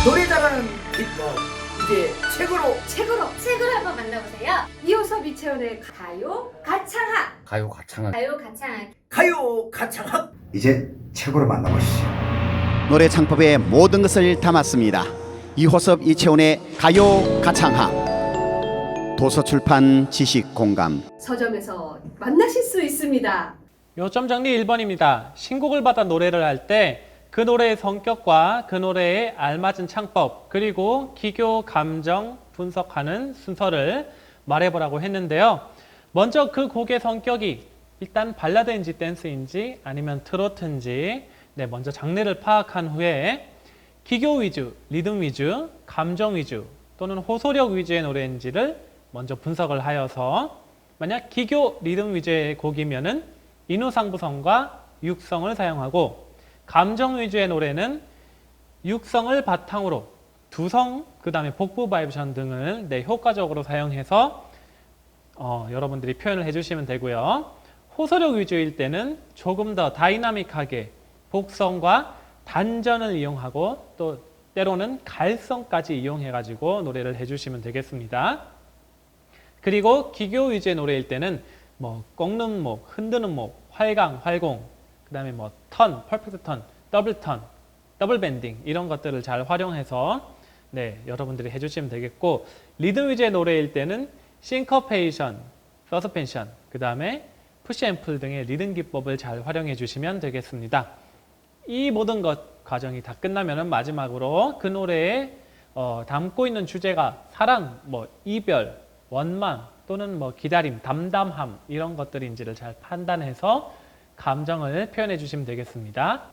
노래 잘하는 비법 이제 책으로 한번 만나보세요. 이호섭 이채원의 가요 가창학. 가요 가창학. 가요 가창학. 가요 가창학 이제 책으로 만나보시죠. 노래 창법의 모든 것을 담았습니다. 이호섭 이채원의 가요 가창학. 도서출판 지식공감. 서점에서 만나실 수 있습니다. 요점 정리 1번입니다. 신곡을 받아 노래를 할 때 그 노래의 성격과 그 노래에 알맞은 창법 그리고 기교, 감정 분석하는 순서를 말해보라고 했는데요. 먼저 그 곡의 성격이 일단 발라드인지 댄스인지 아니면 트로트인지 먼저 장르를 파악한 후에 기교 위주, 리듬 위주, 감정 위주 또는 호소력 위주의 노래인지를 먼저 분석을 하여서 만약 기교, 리듬 위주의 곡이면은 인후상부성과 육성을 사용하고 감정 위주의 노래는 육성을 바탕으로 두성, 그 다음에 복부 바이브션 등을 효과적으로 사용해서 여러분들이 표현을 해주시면 되고요. 호소력 위주일 때는 조금 더 다이나믹하게 복성과 단전을 이용하고 또 때로는 갈성까지 이용해가지고 노래를 해주시면 되겠습니다. 그리고 기교 위주의 노래일 때는 뭐 꺾는 목, 흔드는 목, 활강, 활공, 그 다음에 뭐 턴, 퍼펙트 턴, 더블 밴딩 이런 것들을 잘 활용해서 여러분들이 해주시면 되겠고, 리듬 위주의 노래일 때는 싱커페이션, 서스펜션, 그 다음에 푸시 앰플 등의 리듬 기법을 잘 활용해 주시면 되겠습니다. 이 모든 것 과정이 다 끝나면은 마지막으로 그 노래에 담고 있는 주제가 사랑, 뭐 이별, 원망 또는 뭐 기다림, 담담함 이런 것들인지를 잘 판단해서 감정을 표현해 주시면 되겠습니다.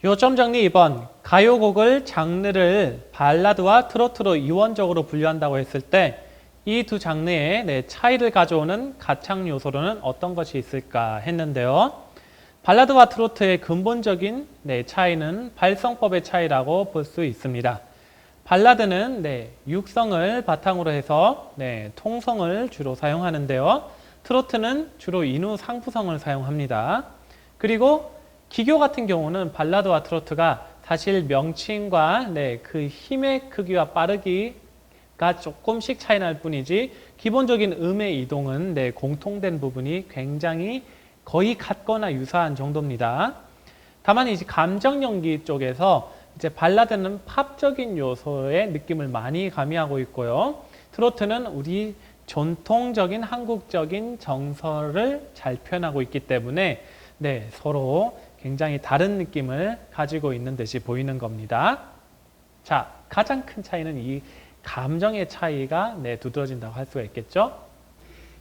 요점 정리 2번. 가요곡을 장르를 발라드와 트로트로 이원적으로 분류한다고 했을 때 이 두 장르의 차이를 가져오는 가창 요소로는 어떤 것이 있을까 했는데요. 발라드와 트로트의 근본적인 차이는 발성법의 차이라고 볼 수 있습니다. 발라드는 육성을 바탕으로 해서 통성을 주로 사용하는데요. 트로트는 주로 인후 상부성을 사용합니다. 그리고 기교 같은 경우는 발라드와 트로트가 사실 명칭과 그 힘의 크기와 빠르기가 조금씩 차이 날 뿐이지 기본적인 음의 이동은 공통된 부분이 굉장히 거의 같거나 유사한 정도입니다. 다만 이제 감정 연기 쪽에서 이제 발라드는 팝적인 요소의 느낌을 많이 가미하고 있고요. 트로트는 우리 전통적인 한국적인 정서를 잘 표현하고 있기 때문에 서로 굉장히 다른 느낌을 가지고 있는 듯이 보이는 겁니다. 자, 가장 큰 차이는 이 감정의 차이가 두드러진다고 할 수가 있겠죠.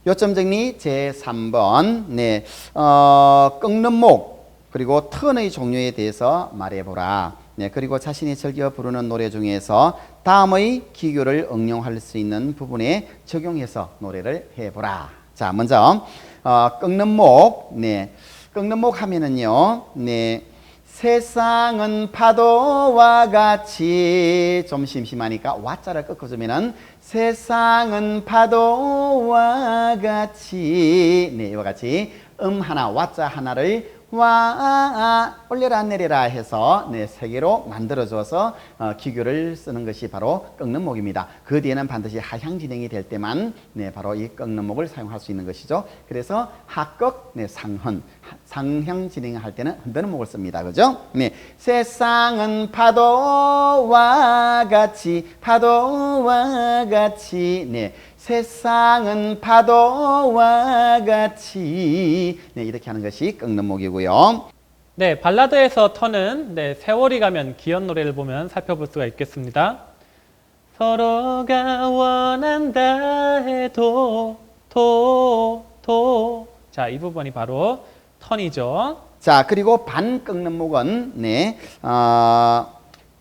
요점 정리 제3번. 꺾는 목 그리고 턴의 종류에 대해서 말해보라. 그리고 자신이 즐겨 부르는 노래 중에서 다음의 기교를 응용할 수 있는 부분에 적용해서 노래를 해보라. 자, 먼저 꺾는 목. 꺾는 목 하면은요, 세상은 파도와 같이, 좀 심심하니까 와자를 꺾어주면은 세상은 파도와 같이, 이와 같이 하나, 와자 하나를 와 올려라 내려라 해서 세 개로 만들어줘서 기교를 쓰는 것이 바로 꺾는 목입니다. 그 뒤에는 반드시 하향 진행이 될 때만 바로 이 꺾는 목을 사용할 수 있는 것이죠. 그래서 하꺾, 상흔, 상향 진행할 때는 흔드는 목을 씁니다. 그죠? 세상은 파도와 같이, 파도와 같이, 세상은 파도와 같이, 이렇게 하는 것이 꺾는 목이고요. 발라드에서 턴은 세월이 가면 기현 노래를 보면 살펴볼 수가 있겠습니다. 서로가 원한다 해도 자, 이 부분이 바로 턴이죠. 자, 그리고 반 꺾는 목은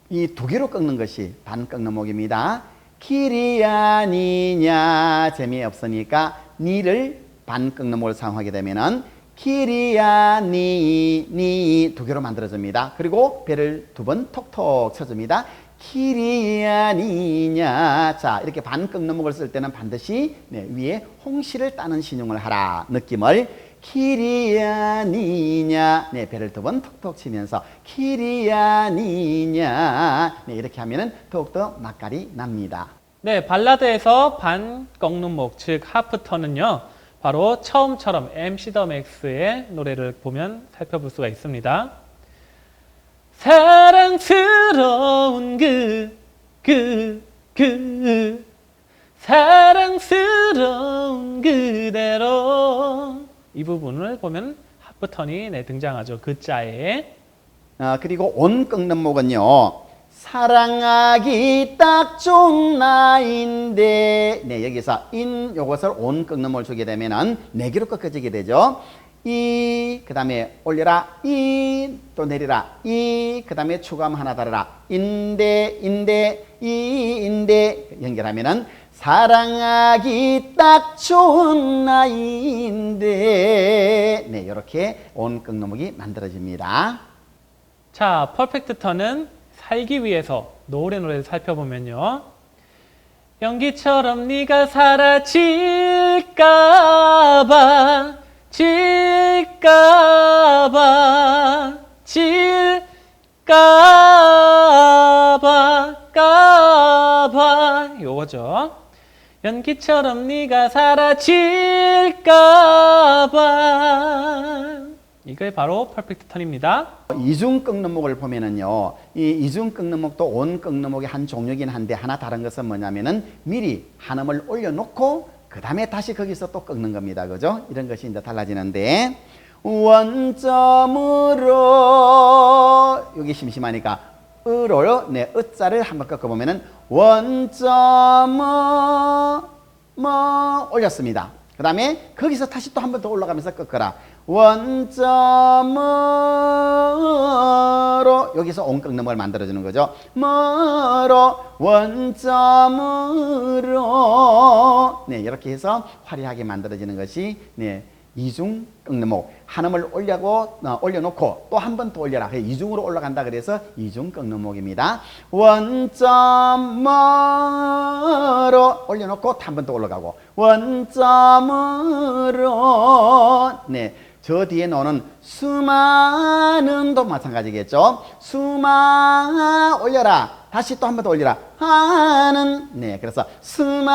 이 두 개로 꺾는 것이 반 꺾는 목입니다. 길이야 니냐 재미없으니까 니를 반 꺾는 목을 사용하게 되면은 길이야 니 두 개로 만들어집니다. 그리고 배를 두 번 톡톡 쳐줍니다. 길이야 니냐. 자, 이렇게 반 꺾는 목을 쓸 때는 반드시 위에 홍시를 따는 신용을 하라 느낌을 키리아니냐. 네, 배를 두 번 톡톡 치면서 키리아니냐. 네, 이렇게 하면은 더욱더 맛깔이 납니다. 네, 발라드에서 반 꺾는 목, 즉 하프턴은요, 바로 처음처럼 MC 더 맥스의 노래를 보면 살펴볼 수가 있습니다. 사랑스러운 사랑스러운 그대로, 이 부분을 보면 하프턴이 등장하죠. 그 자에. 그리고 온 꺾는 목은요, 사랑하기 딱 좋은 나이인데, 네, 여기서 인 요것을 온 꺾는 목을 주게 되면은 네 개로 꺾어지게 되죠. 이, 그 다음에 올려라, 이, 또 내리라, 이, 그 다음에 추가음 하나 달아라, 인데, 이, 인데, 연결하면은 사랑하기 딱 좋은 나이인데, 네, 이렇게 온 꺾는 목이 만들어집니다. 자, 퍼펙트 턴은 살기 위해서 노래를 살펴보면요. 연기처럼 네가 사라질까봐 요거죠. 연기처럼 네가 사라질까봐, 이게 바로 퍼펙트 턴입니다. 이중 꺾는 목을 보면은요, 이 이중 꺾는 목도 온 꺾는 목의 한 종류긴 한데, 하나 다른 것은 뭐냐면은 미리 한음을 올려놓고 그 다음에 다시 거기서 또 꺾는 겁니다. 그죠? 이런 것이 이제 달라지는데, 원점으로, 여기 심심하니까 으로요, 네, 으자를 한번 꺾어보면은 원점을 올렸습니다. 그 다음에 거기서 다시 또 한 번 더 올라가면서 꺾어라. 원점으로, 여기서 온 꺾는 목을 만들어주는 거죠. 머로 원점으로, 네, 이렇게 해서 화려하게 만들어지는 것이, 네, 이중 꺾는 목. 한음을 올려놓고 또 한 번 더 올려라. 이중으로 올라간다 그래서 이중 꺾는 목입니다. 원점으로 올려놓고 한 번 더 올라가고, 원점으로, 네, 저 뒤에 나오는 수많은도 마찬가지겠죠. 올려라. 다시 또 한 번 더 올려라. 하는, 네, 그래서 수많은,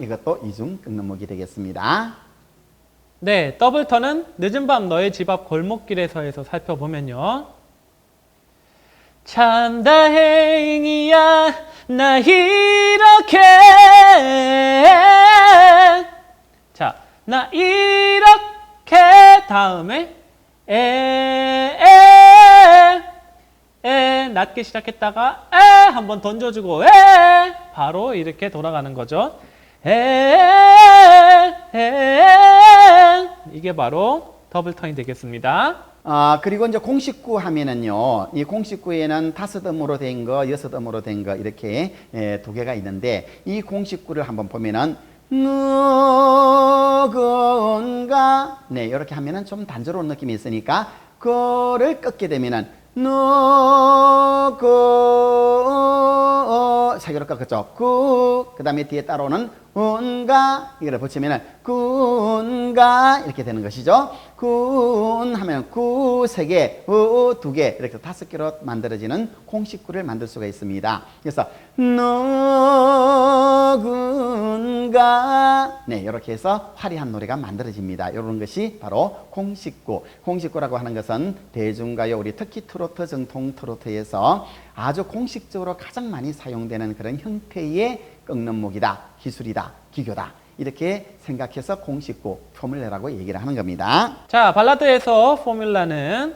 이것도 이중 꺾는 목이 되겠습니다. 네, 더블 턴은 늦은 밤 너의 집 앞 골목길에서에서 살펴보면요. 참 다행이야 나 이렇게, 자, 나 이렇게 다음에 낮게 시작했다가 한번 던져주고 바로 이렇게 돌아가는 거죠. 이게 바로 더블 턴이 되겠습니다. 그리고 이제 공식구 하면은요, 이 공식구에는 5음으로 된 거, 6음으로 된 거, 이렇게 두 개가 있는데, 이 공식구를 한번 보면은 누군가, 네, 이렇게 하면은 좀 단조로운 느낌이 있으니까 그거를 꺾게 되면은 세 개로 꺾었죠. 그 다음에 뒤에 따라오는 운가, 이거를 붙이면은 군가, 이렇게 되는 것이죠. 군 하면 구 3개, 우 2개, 이렇게 5개로 만들어지는 공식구를 만들 수가 있습니다. 그래서 누군가, 네, 이렇게 해서 화려한 노래가 만들어집니다. 이런 것이 바로 공식구. 공식구라고 하는 것은 대중가요, 우리 특히 트로트, 정통 트로트에서 아주 공식적으로 가장 많이 사용되는 그런 형태의 꺾는 목이다, 기술이다, 기교다, 이렇게 생각해서 공식구, 포뮬라라고 얘기를 하는 겁니다. 자, 발라드에서 포뮬라는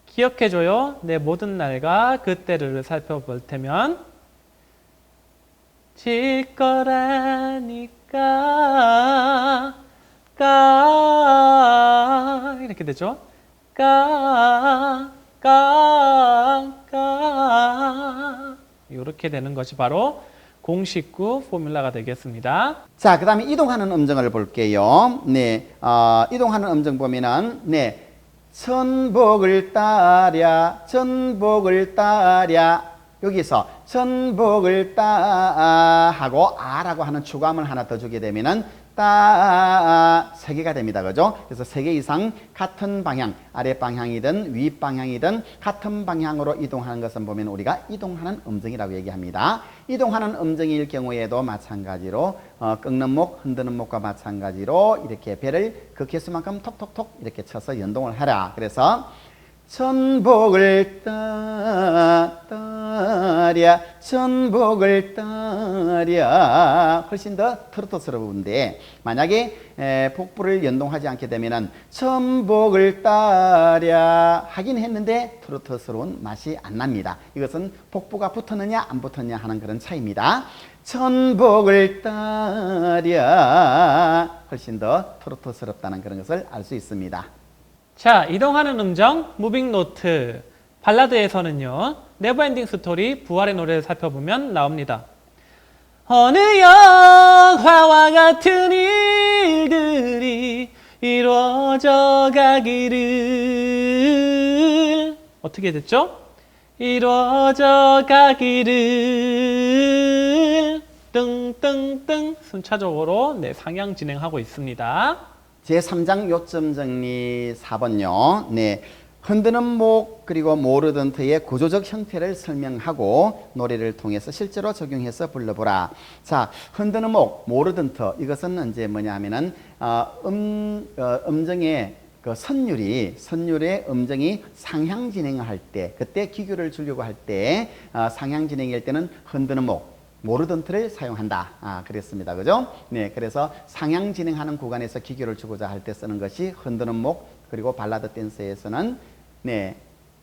기억해줘요. 내 모든 날과 그때를 살펴볼 테면, 질 거라니까 이렇게 되죠. 이렇게 되는 것이 바로 공식구 포뮬라가 되겠습니다. 자, 그 다음에 이동하는 음정을 볼게요. 네, 이동하는 음정 보면은, 네, 천복을 따랴, 천복을 따랴, 여기서 전복을 따 하고 아라고 하는 추가음을 하나 더 주게 되면은 따 세 개가 됩니다. 그죠? 그래서 세 개 이상 같은 방향, 아래 방향이든 위 방향이든 같은 방향으로 이동하는 것은 보면 우리가 이동하는 음정이라고 얘기합니다. 이동하는 음정일 경우에도 마찬가지로 꺾는 목, 흔드는 목과 마찬가지로 이렇게 배를 그 개수만큼 톡톡톡 이렇게 쳐서 연동을 하라. 그래서 전복을 따랴 전복을 따랴 훨씬 더 트로트스러운데 만약에 복부를 연동하지 않게 되면은 전복을 따랴 하긴 했는데 트로트스러운 맛이 안 납니다. 이것은 복부가 붙었느냐 안 붙었느냐 하는 그런 차이입니다. 전복을 따랴 훨씬 더 트로트스럽다는 그런 것을 알 수 있습니다. 자, 이동하는 음정, 무빙 노트. 발라드에서는요, 네버엔딩 스토리, 부활의 노래를 살펴보면 나옵니다. 어느 영화와 같은 일들이 이루어져 가기를. 어떻게 됐죠? 이루어져 가기를. 뜬뜬뜬 순차적으로 상향 진행하고 있습니다. 제3장 요점 정리 4번요. 네. 흔드는 목 그리고 모르던트의 구조적 형태를 설명하고 노래를 통해서 실제로 적용해서 불러보라. 자, 흔드는 목, 모르던트 이것은 이제 뭐냐 하면은 음정의 그 선율의 음정이 상향 진행을 할 때, 그때 기교를 주려고 할 때 상향 진행일 때는 흔드는 목 모르던트를 사용한다. 그랬습니다. 그죠? 네. 그래서 상향 진행하는 구간에서 기교를 주고자 할 때 쓰는 것이 흔드는 목, 그리고 발라드 댄스에서는 네.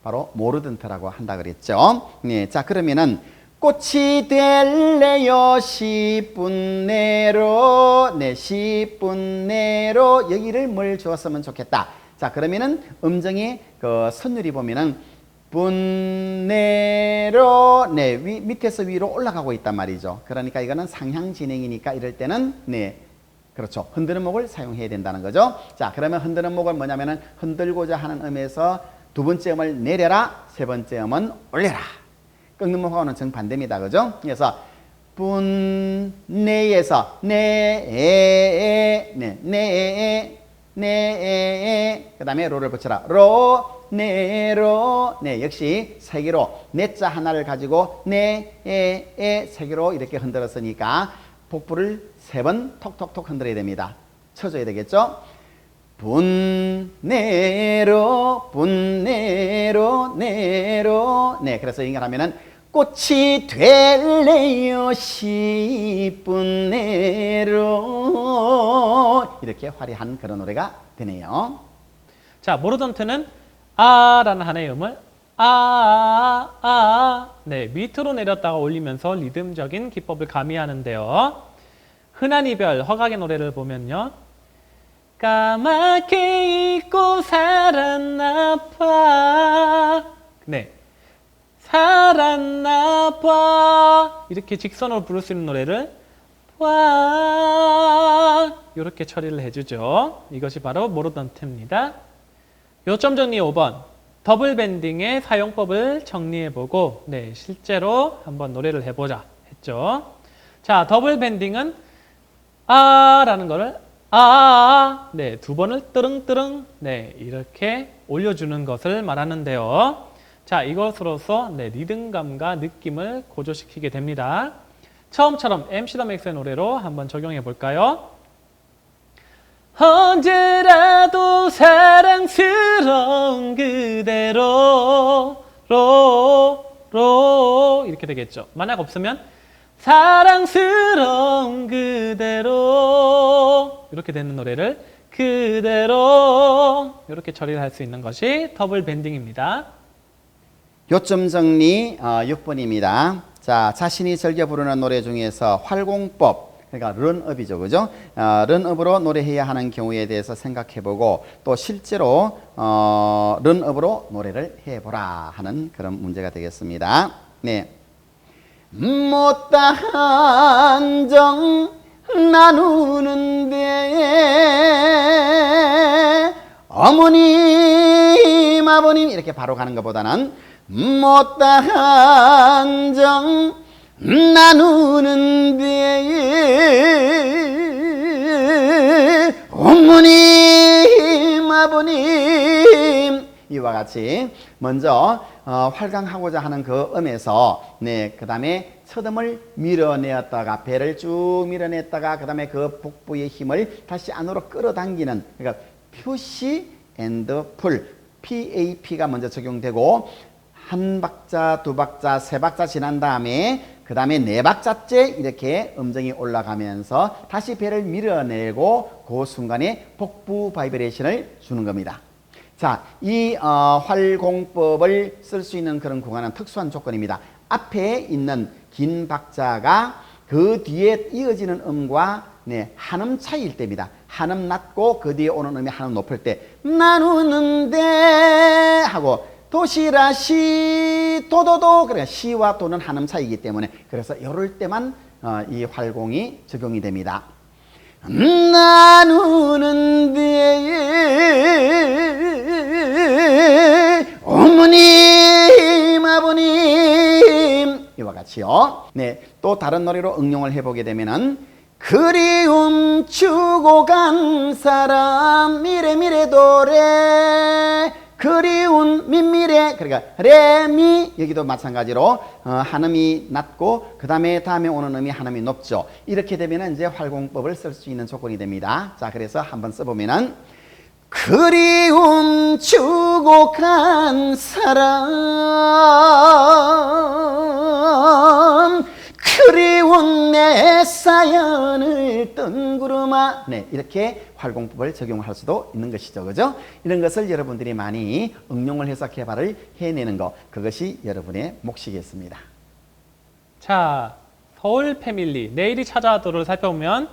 바로 모르던트라고 한다 그랬죠. 네. 자, 그러면은 꽃이 될래요 10분 내로. 네. 10분 내로 여기를 뭘 주었으면 좋겠다. 자, 그러면은 음정의 그 선율이 보면은 분내로 네 밑에서 위로 올라가고 있단 말이죠. 그러니까 이거는 상향 진행이니까 이럴 때는 네 그렇죠 흔드는 목을 사용해야 된다는 거죠. 자, 그러면 흔드는 목은 뭐냐면은 흔들고자 하는 음에서 두 번째 음을 내려라, 세 번째 음은 올려라. 꺾는 목하고는 정반대입니다. 그죠? 그래서 분내에서 네 그 다음에 로를 붙여라. 로 네로 네 역시 세 개로 네자 하나를 가지고 네에 세 개로 이렇게 흔들었으니까 복부를 세 번 톡톡톡 흔들어야 됩니다. 쳐줘야 되겠죠? 분내로 분내로 내로 네 그래서 연결하면은 꽃이 될래요 10분 내로 이렇게 화려한 그런 노래가 되네요. 자, 모르던트는 라는 하나의 음을 네, 밑으로 내렸다가 올리면서 리듬적인 기법을 가미하는데요. 흔한 이별, 허각의 노래를 보면요. 까맣게 잊고 살았나봐. 네, 살았나봐. 이렇게 직선으로 부를 수 있는 노래를 와 이렇게 처리를 해주죠. 이것이 바로 모르던트입니다. 요점 정리 5번. 더블 밴딩의 사용법을 정리해보고 네, 실제로 한번 노래를 해보자 했죠. 자, 더블 밴딩은 라는 거를 네, 두 번을 뜨릉뜨릉 네, 이렇게 올려주는 것을 말하는데요. 자, 이것으로써 네, 리듬감과 느낌을 고조시키게 됩니다. 처음처럼 MC 더 맥스의 노래로 한번 적용해 볼까요? 언제라도 사랑스러운 그대로 로 이렇게 되겠죠. 만약 없으면 사랑스러운 그대로 이렇게 되는 노래를 그대로 이렇게 처리를 할 수 있는 것이 더블 밴딩입니다. 요점 정리 6번입니다. 자, 자신이 즐겨 부르는 노래 중에서 활공법 그러니까 런업이죠. 그죠? 런업으로 노래해야 하는 경우에 대해서 생각해보고 또 실제로 런업으로 노래를 해보라 하는 그런 문제가 되겠습니다. 네. 못다한 정 나누는데 어머님 아버님 이렇게 바로 가는 것보다는 못다한 정 나누는데 어머님 아버님 이와 같이 먼저 활강하고자 하는 그 음에서 그 다음에 첫 음을 밀어내었다가 배를 쭉 밀어냈다가 그 다음에 그 복부의 힘을 다시 안으로 끌어당기는 그러니까 푸시 앤드 풀 PAP가 먼저 적용되고 한 박자, 두 박자, 세 박자 지난 다음에 그 다음에 네 박자째 이렇게 음정이 올라가면서 다시 배를 밀어내고 그 순간에 복부 바이브레이션을 주는 겁니다. 자, 이 활공법을 쓸 수 있는 그런 구간은 특수한 조건입니다. 앞에 있는 긴 박자가 그 뒤에 이어지는 음과 한음 차이일 때입니다. 한음 낮고 그 뒤에 오는 음이 한음 높을 때 나누는데 하고 도시라시 도도도 그러니까 시와 도는 한음 차이이기 때문에 그래서 이럴 때만 이 활공이 적용이 됩니다. 나누는데 어머님 아버님 이와 같이요. 또 다른 노래로 응용을 해보게 되면은 그리움 주고 간 사람 미래미래 도래 그리운 민미래 그러니까 레미 여기도 마찬가지로 한음이 낮고 그 다음에 오는 음이 한음이 높죠. 이렇게 되면 이제 활공법을 쓸 수 있는 조건이 됩니다. 자, 그래서 한번 써보면은 그리움 주고 간 사람 그리운 내 사연을 뜬구름아 이렇게 활공법을 적용할 수도 있는 것이죠. 그죠? 이런 것을 여러분들이 많이 응용을 해서 개발을 해내는 것 그것이 여러분의 몫이겠습니다. 자, 서울 패밀리 내일이 찾아와도를 살펴보면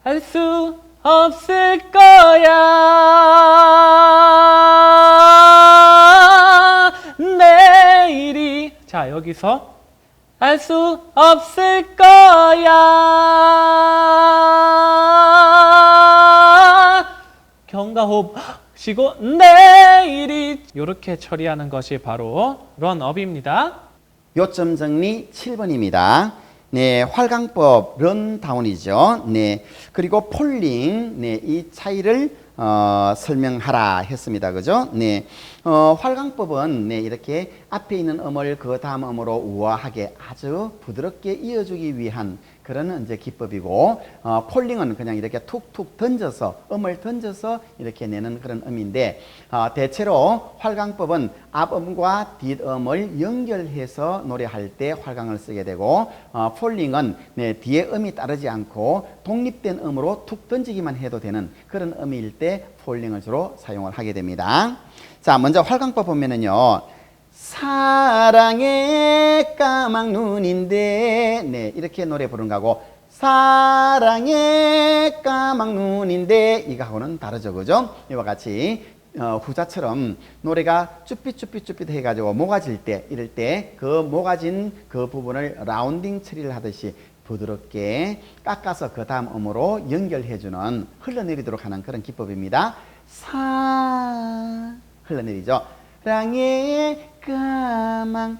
할 수 없을 거야 내일이 자 여기서 할 수 없을 거야 경가호흡 쉬고 내일이 이렇게 처리하는 것이 바로 런업입니다. 요점 정리 7번입니다. 활강법 런다운이죠. 그리고 폴링 이 차이를 설명하라 했습니다. 그죠? 활강법은 이렇게 앞에 있는 음을 그 다음 음으로 우아하게 아주 부드럽게 이어주기 위한 그런 이제 기법이고, 폴링은 그냥 이렇게 툭툭 던져서 음을 던져서 이렇게 내는 그런 음인데, 대체로 활강법은 앞음과 뒷음을 연결해서 노래할 때 활강을 쓰게 되고, 폴링은 뒤에 음이 따르지 않고 독립된 음으로 툭 던지기만 해도 되는 그런 음일 때 폴링을 주로 사용을 하게 됩니다. 자, 먼저 활강법 보면은요. 사랑의 까막 눈인데 이렇게 노래 부르는 거하고 사랑의 까막 눈인데 이거하고는 다르죠. 그죠? 이와 같이 후자처럼 노래가 쭈삣쭈삣쭈삣 해가지고 모가질 때 이럴 때 그 모가진 그 부분을 라운딩 처리를 하듯이 부드럽게 깎아서 그 다음 음으로 연결해주는 흘러내리도록 하는 그런 기법입니다. 흘러내리죠. 사랑의 까망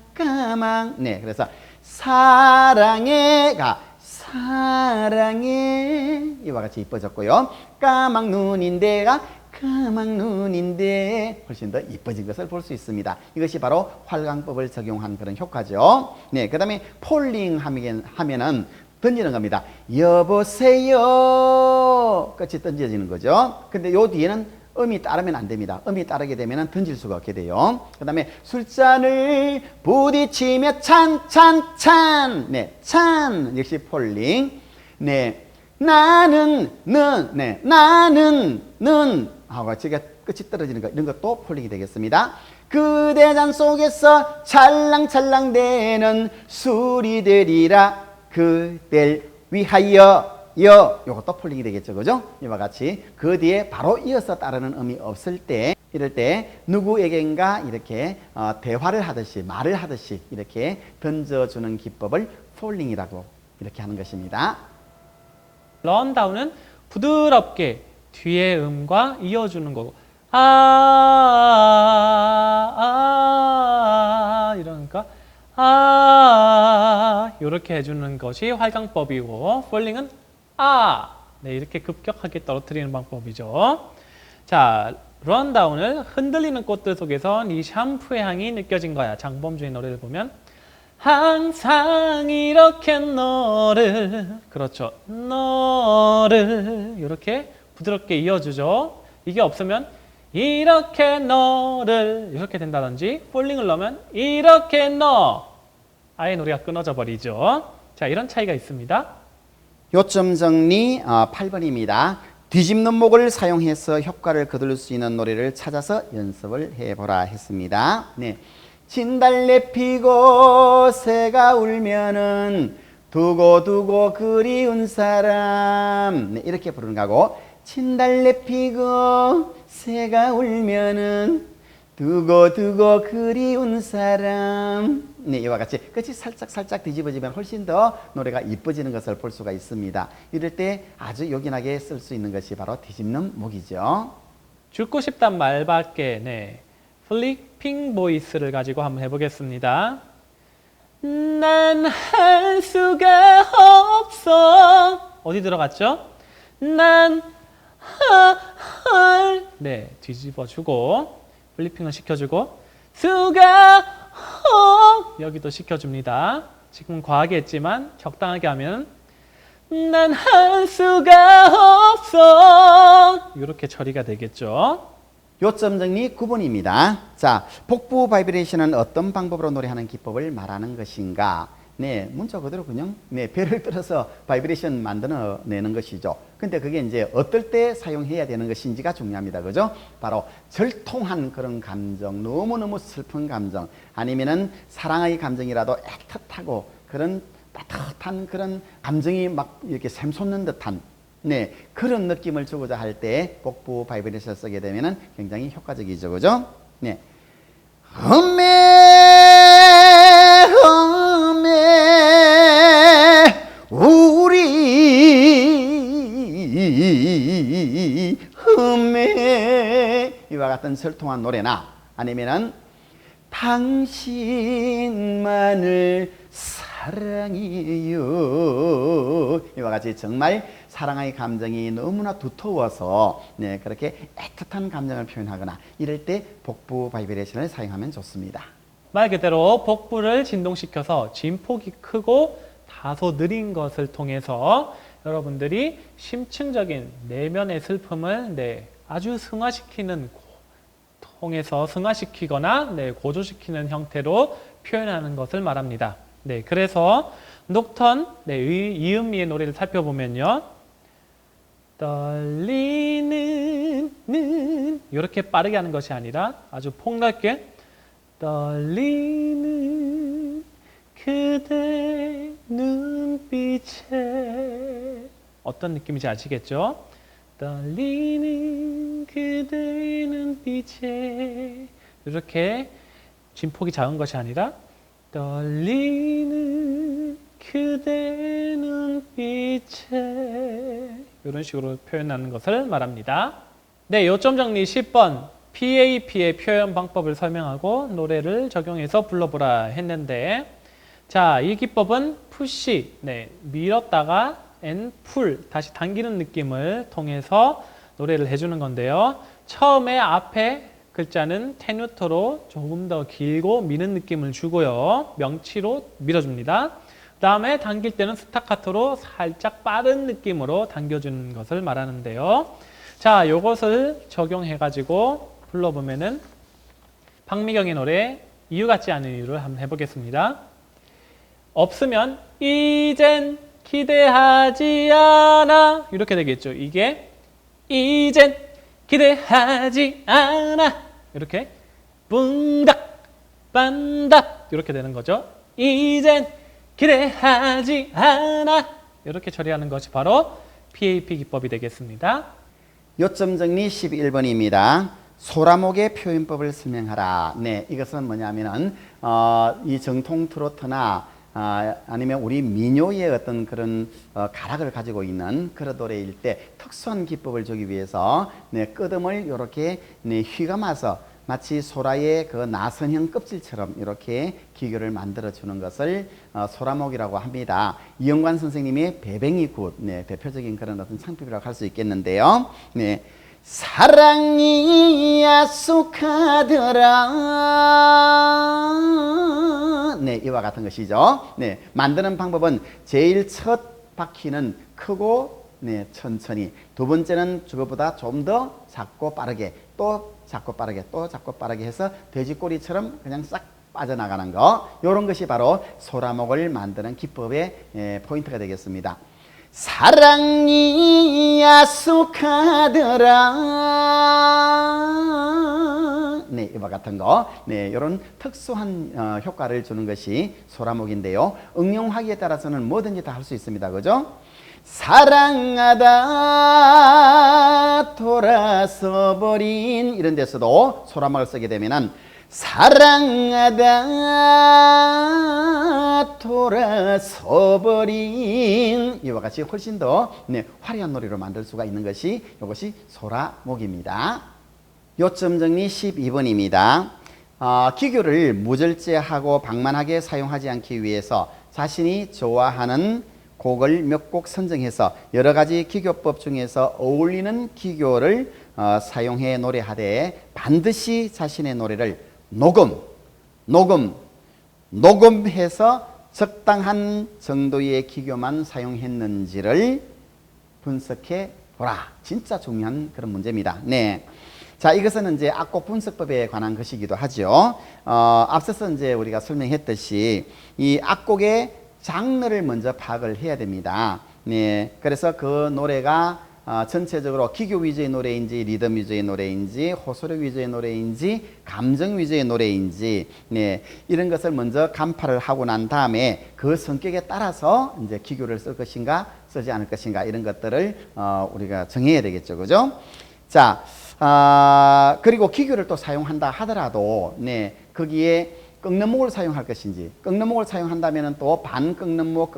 그래서 사랑해가 사랑해 이와 같이 이뻐졌고요. 까망 눈인데가 까망 눈인데 훨씬 더 이뻐진 것을 볼 수 있습니다. 이것이 바로 활강법을 적용한 그런 효과죠. 그 다음에 폴링 하면은 던지는 겁니다. 여보세요 끝이 던져지는 거죠. 근데 요 뒤에는 음이 따르면 안 됩니다. 음이 따르게 되면 던질 수가 없게 돼요. 그 다음에 술잔을 부딪히며 찬. 찬. 역시 폴링. 나는 하고 제가 끝이 떨어지는 거, 이런 것도 폴링이 되겠습니다. 그대 잔 속에서 찰랑찰랑대는 술이 되리라 그댈 위하여 요것도 폴링이 되겠죠. 그죠? 이와 같이 그 뒤에 바로 이어서 따르는 음이 없을 때 이럴 때 누구에겐가 이렇게 대화를 하듯이 말을 하듯이 이렇게 던져주는 기법을 폴링이라고 이렇게 하는 것입니다. 런다운은 부드럽게 뒤에 음과 이어주는 거고 이러니까 이렇게 해주는 것이 활강법이고 폴링은 네, 이렇게 급격하게 떨어뜨리는 방법이죠. 자, 런다운을 흔들리는 꽃들 속에서 네 샴푸의 향이 느껴진 거야. 장범준의 노래를 보면 항상 이렇게 너를, 그렇죠, 너를 이렇게 부드럽게 이어주죠. 이게 없으면 이렇게 너를 이렇게 된다든지 폴링을 넣으면 이렇게 아예 노래가 끊어져 버리죠. 자, 이런 차이가 있습니다. 요점 정리 8번입니다. 뒤집는 목을 사용해서 효과를 거둘 수 있는 노래를 찾아서 연습을 해보라 했습니다. 네. 진달래 피고 새가 울면은 두고두고 그리운 사람, 네, 이렇게 부르는 거고, 진달래 피고 새가 울면은 두고두고 그리운 사람, 네, 이와 같이 끝이 살짝 뒤집어지면 훨씬 더 노래가 이뻐지는 것을 볼 수가 있습니다. 이럴 때 아주 요긴하게 쓸 수 있는 것이 바로 뒤집는 목이죠. 죽고 싶단 말밖에, 네, 플리핑 보이스를 가지고 한번 해보겠습니다. 난 할 수가 없어. 어디 들어갔죠? 네, 뒤집어주고 플리핑을 시켜주고 수가 여기도 시켜줍니다. 지금 과하게 했지만 적당하게 하면 난 할 수가 없어. 이렇게 처리가 되겠죠. 요점 정리 9번입니다. 자, 복부 바이브레이션은 어떤 방법으로 노래하는 기법을 말하는 것인가? 네, 문자 그대로 그냥 배를 들어서 바이브레이션 만들어내는 것이죠. 근데 그게 이제 어떨 때 사용해야 되는 것인지가 중요합니다. 그죠? 바로 절통한 그런 감정, 너무너무 슬픈 감정, 아니면은 사랑의 감정이라도 애틋하고 그런 따뜻한 그런 감정이 막 이렇게 샘솟는 듯한, 네, 그런 느낌을 주고자 할 때 복부 바이브레이션을 쓰게 되면은 굉장히 효과적이죠. 그죠? 네. 이와 같은 설통한 노래나 아니면은 당신만을 사랑해요, 이와 같이 정말 사랑의 감정이 너무나 두터워서 네, 그렇게 애틋한 감정을 표현하거나 이럴 때 복부 바이브레이션을 사용하면 좋습니다. 말 그대로 복부를 진동시켜서 진폭이 크고 다소 느린 것을 통해서 여러분들이 심층적인 내면의 슬픔을 아주 승화시키는 통해서 승화시키거나 고조시키는 형태로 표현하는 것을 말합니다. 네, 그래서 녹턴 이은미의 노래를 살펴보면요, 떨리는 이렇게 빠르게 하는 것이 아니라 아주 폭넓게 떨리는 그대 눈빛에, 어떤 느낌인지 아시겠죠? 떨리는 그대 눈빛에, 이렇게 진폭이 작은 것이 아니라 떨리는 그대 눈빛에, 이런 식으로 표현하는 것을 말합니다. 네, 요점 정리 10번. PAP의 표현 방법을 설명하고 노래를 적용해서 불러보라 했는데, 자, 이 기법은 푸시, 밀었다가 앤 풀, 다시 당기는 느낌을 통해서 노래를 해주는 건데요. 처음에 앞에 글자는 테누터로 조금 더 길고 미는 느낌을 주고요. 명치로 밀어줍니다. 그 다음에 당길 때는 스타카토로 살짝 빠른 느낌으로 당겨주는 것을 말하는데요. 자, 이것을 적용해가지고 불러보면은 박미경의 노래 이유 같지 않은 이유를 한번 해보겠습니다. 없으면 이젠 기대하지 않아, 이렇게 되겠죠. 이게 이젠 기대하지 않아, 이렇게 붕닥 반답 이렇게 되는 거죠. 이젠 기대하지 않아, 이렇게 처리하는 것이 바로 PAP 기법이 되겠습니다. 요점 정리 11번입니다. 소라목의 표현법을 설명하라. 네, 이것은 뭐냐면은 이 정통 트로트나 아니면 우리 민요의 어떤 그런 가락을 가지고 있는 그런 노래일 때 특수한 기법을 주기 위해서 끄듬을 이렇게 휘감아서 마치 소라의 그 나선형 껍질처럼 이렇게 기교를 만들어 주는 것을 소라목이라고 합니다. 이영관 선생님의 배뱅이 굿, 대표적인 그런 어떤 창법이라고 할 수 있겠는데요. 사랑이 야속하더라. 이와 같은 것이죠. 만드는 방법은 제일 첫 바퀴는 크고 천천히, 두 번째는 그것보다 좀 더 작고 빠르게, 또 작고 빠르게, 또 작고 빠르게 해서 돼지꼬리처럼 그냥 싹 빠져나가는 거, 이런 것이 바로 소라목을 만드는 기법의 포인트가 되겠습니다. 사랑이 야속하더라. 이와 같은 거, 이런 특수한 효과를 주는 것이 소라목인데요. 응용하기에 따라서는 뭐든지 다 할 수 있습니다. 그죠? 사랑하다 돌아서 버린 이런 데서도 소라목을 쓰게 되면은 사랑하다 돌아서 버린 이와 같이 훨씬 더 화려한 노래로 만들 수가 있는 것이 이것이 소라목입니다. 요점 정리 12번입니다. 기교를 무절제하고 방만하게 사용하지 않기 위해서 자신이 좋아하는 곡을 몇 곡 선정해서 여러 가지 기교법 중에서 어울리는 기교를 사용해 노래하되 반드시 자신의 노래를 녹음해서 적당한 정도의 기교만 사용했는지를 분석해 보라. 진짜 중요한 그런 문제입니다. 자, 이것은 이제 악곡 분석법에 관한 것이기도 하죠. 앞서서 이제 우리가 설명했듯이 이 악곡의 장르를 먼저 파악을 해야 됩니다. 그래서 그 노래가 전체적으로 기교 위주의 노래인지 리듬 위주의 노래인지 호소력 위주의 노래인지 감정 위주의 노래인지 이런 것을 먼저 간파를 하고 난 다음에 그 성격에 따라서 이제 기교를 쓸 것인가 쓰지 않을 것인가 이런 것들을 우리가 정해야 되겠죠. 그죠? 자, 그리고 기교를 또 사용한다 하더라도 거기에 꺾는 목을 사용할 것인지, 꺾는 목을 사용한다면 또 반 꺾는 목,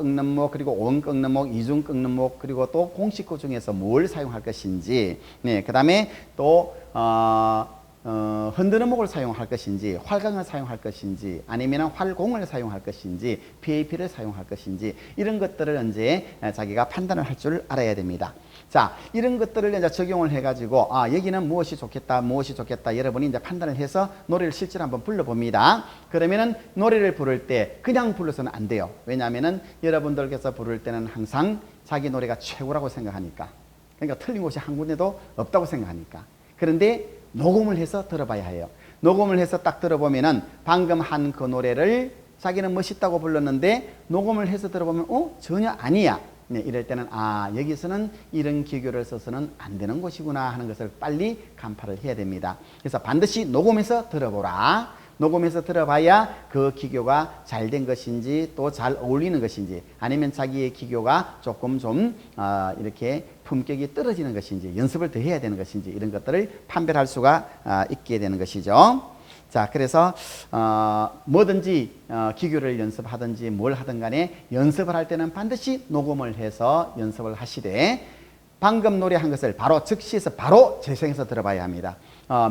그리고 온 꺾는 목, 이중 꺾는 목, 그리고 또 공식구 중에서 뭘 사용할 것인지, 그 다음에 또 흔드는 목을 사용할 것인지, 활강을 사용할 것인지, 아니면 활공을 사용할 것인지, PAP를 사용할 것인지 이런 것들을 이제 자기가 판단을 할 줄 알아야 됩니다. 자, 이런 것들을 이제 적용을 해가지고 여기는 무엇이 좋겠다, 여러분이 이제 판단을 해서 노래를 실제로 한번 불러봅니다. 그러면은 노래를 부를 때 그냥 불러서는 안 돼요. 왜냐하면은 여러분들께서 부를 때는 항상 자기 노래가 최고라고 생각하니까, 그러니까 틀린 곳이 한 군데도 없다고 생각하니까. 그런데 녹음을 해서 들어봐야 해요. 녹음을 해서 딱 들어보면은 방금 한 그 노래를 자기는 멋있다고 불렀는데 녹음을 해서 들어보면 전혀 아니야. 이럴 때는 여기서는 이런 기교를 써서는 안 되는 것이구나 하는 것을 빨리 간파를 해야 됩니다. 그래서 반드시 녹음해서 들어보라. 녹음해서 들어봐야 그 기교가 잘 된 것인지 또 잘 어울리는 것인지, 아니면 자기의 기교가 조금 좀 이렇게 품격이 떨어지는 것인지, 연습을 더 해야 되는 것인지 이런 것들을 판별할 수가 있게 되는 것이죠. 자, 그래서 뭐든지 기교를 연습하든지 뭘 하든 간에 연습을 할 때는 반드시 녹음을 해서 연습을 하시되, 방금 노래한 것을 바로 즉시해서 바로 재생해서 들어봐야 합니다.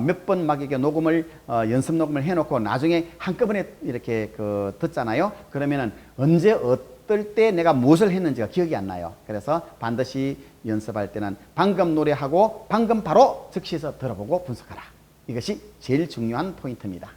몇 번 막 이렇게 녹음을 연습 녹음을 해놓고 나중에 한꺼번에 이렇게 듣잖아요. 그러면은 언제 어떨 때 내가 무엇을 했는지가 기억이 안 나요. 그래서 반드시 연습할 때는 방금 노래하고 방금 바로 즉시해서 들어보고 분석하라. 이것이 제일 중요한 포인트입니다.